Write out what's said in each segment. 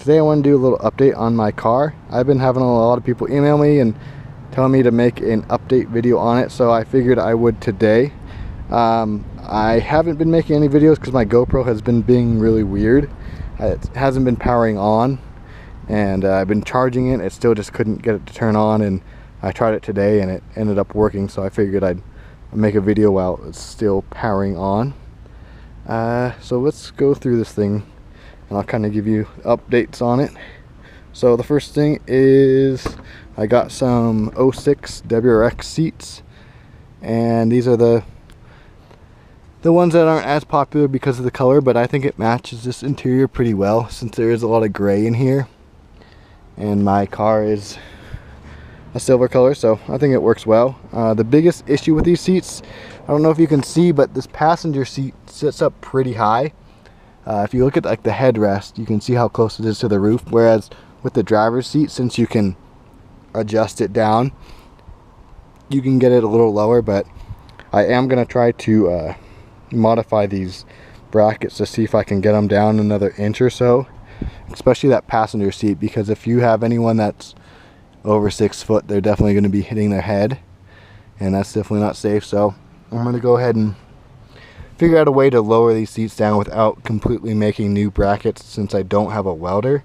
Today I want to do a little update on my car. I've been having a lot of people email me and telling me to make an update video on it, so I figured I would today. I haven't been making any videos because my GoPro has been being really weird. It hasn't been powering on, and I've been charging it. It still just couldn't get it to turn on, and I tried it today and it ended up working, so I figured I'd make a video while it's still powering on. So let's go through this thing and I'll kind of give you updates on it. So the first thing is I got some 06 Wrx seats, and these are the ones that aren't as popular because of the color, but I think it matches this interior pretty well since there is a lot of gray in here, and my car is a silver color, so I think it works well. The biggest issue with these seats, I don't know if you can see, but this passenger seat sits up pretty high. If you look at like the headrest, you can see how close it is to the roof, whereas with the driver's seat, since you can adjust it down, you can get it a little lower. But I am going to try to modify these brackets to see if I can get them down another inch or so, especially that passenger seat, because if you have anyone that's over 6 foot, they're definitely going to be hitting their head, and that's definitely not safe. So I'm going to go ahead and figure out a way to lower these seats down without completely making new brackets, since I don't have a welder.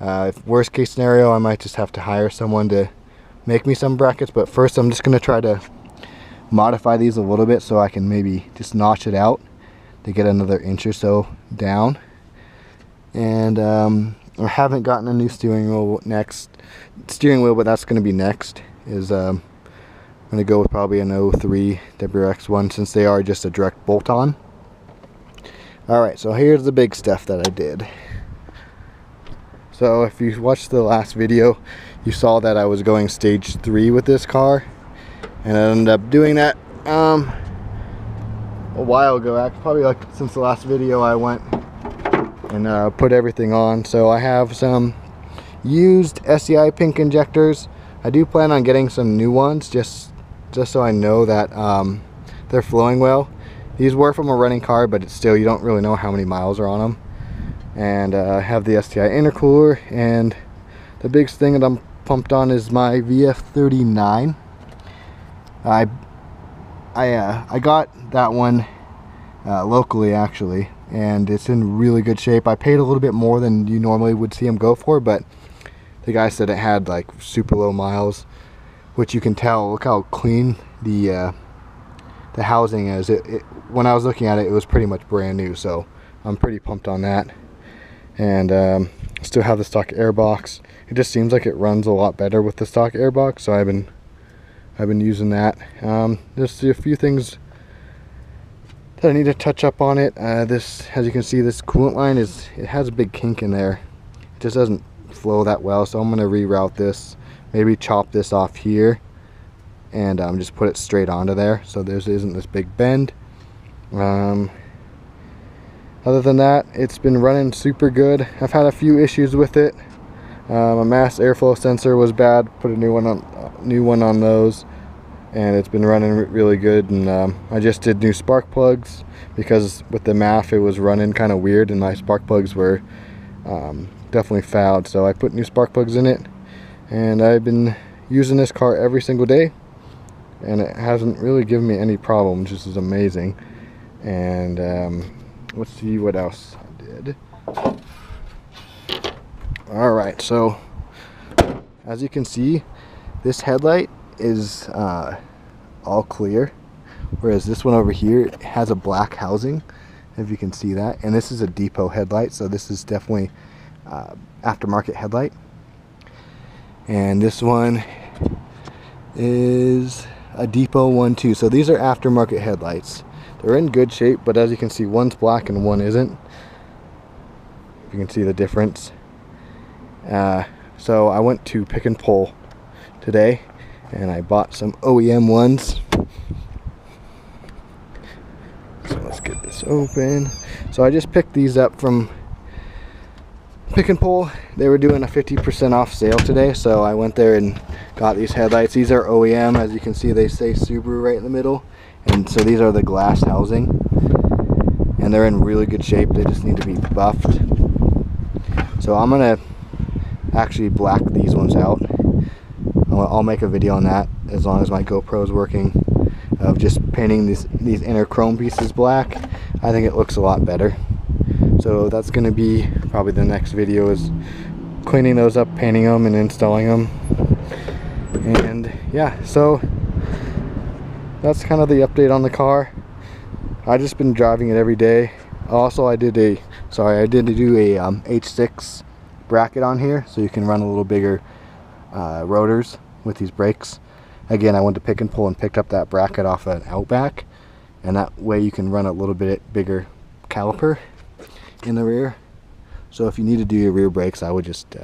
If worst case scenario, I might just have to hire someone to make me some brackets, but first I'm just going to try to modify these a little bit so I can maybe just notch it out to get another inch or so down. And I haven't gotten a new steering wheel, but that's going to be next. I'm going to go with probably an 03 Wrx one, since they are just a direct bolt-on. Alright, so here's the big stuff that I did. So if you watched the last video, you saw that I was going stage 3 with this car, and I ended up doing that a while ago, probably like since the last video I went and put everything on. So I have some used SCI pink injectors. I do plan on getting some new ones just so I know that they're flowing well. These were from a running car, but it's still, you don't really know how many miles are on them. And I have the STI intercooler, and the biggest thing that I'm pumped on is my VF39. I got that one locally actually, and it's in really good shape. I paid a little bit more than you normally would see them go for, but the guy said it had like super low miles, which you can tell. Look how clean the housing is. When I was looking at it, it was pretty much brand new, so I'm pretty pumped on that. And still have the stock airbox. It just seems like it runs a lot better with the stock airbox, so I've been using that. There's a few things that I need to touch up on it. This, as you can see, this coolant line it has a big kink in there. It just doesn't flow that well, so I'm going to reroute this, maybe chop this off here, and just put it straight onto there so there isn't this big bend. Other than that, it's been running super good. I've had a few issues with it. My mass airflow sensor was bad, put a new one on those, and it's been running really good. And I just did new spark plugs, because with the MAF it was running kind of weird and my spark plugs were definitely fouled, so I put new spark plugs in it, and I've been using this car every single day, and it hasn't really given me any problems, which is amazing. And let's see what else I did. Alright, so as you can see, this headlight is all clear, whereas this one over here has a black housing, if you can see that. And this is a depot headlight, so this is definitely aftermarket headlight. And this one is a depot one too, so these are aftermarket headlights. They're in good shape, but as you can see, one's black and one isn't. You can see the difference. So I went to Pick and Pull today, and I bought some OEM ones. So let's get this open. So I just picked these up from Pick and Pull. They were doing a 50% off sale today, so I went there and got these headlights. These are OEM. As you can see, they say Subaru right in the middle, and so these are the glass housing, and they're in really good shape. They just need to be buffed. So So I'm gonna actually black these ones out. I'll make a video on that as long as my GoPro is working, of just painting these inner chrome pieces black. I think it looks a lot better. So that's gonna be probably the next video, is cleaning those up, painting them, and installing them. And yeah, so that's kind of the update on the car. I just been driving it every day. Also, I did do a H6 bracket on here, so you can run a little bigger rotors with these brakes. Again, I went to Pick and Pull and picked up that bracket off an Outback, and that way you can run a little bit bigger caliper in the rear. So if you need to do your rear brakes, I would just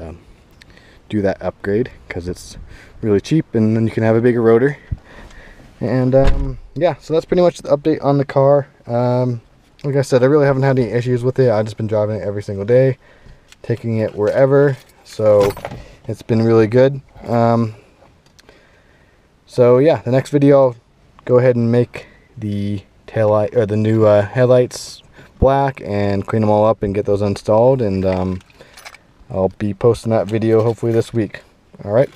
do that upgrade, because it's really cheap, and then you can have a bigger rotor. And yeah, so that's pretty much the update on the car. Like I said, I really haven't had any issues with it. I've just been driving it every single day, taking it wherever, so it's been really good. So yeah, the next video I'll go ahead and make the taillight, or the new headlights black, and clean them all up and get those installed, and I'll be posting that video hopefully this week. Alright.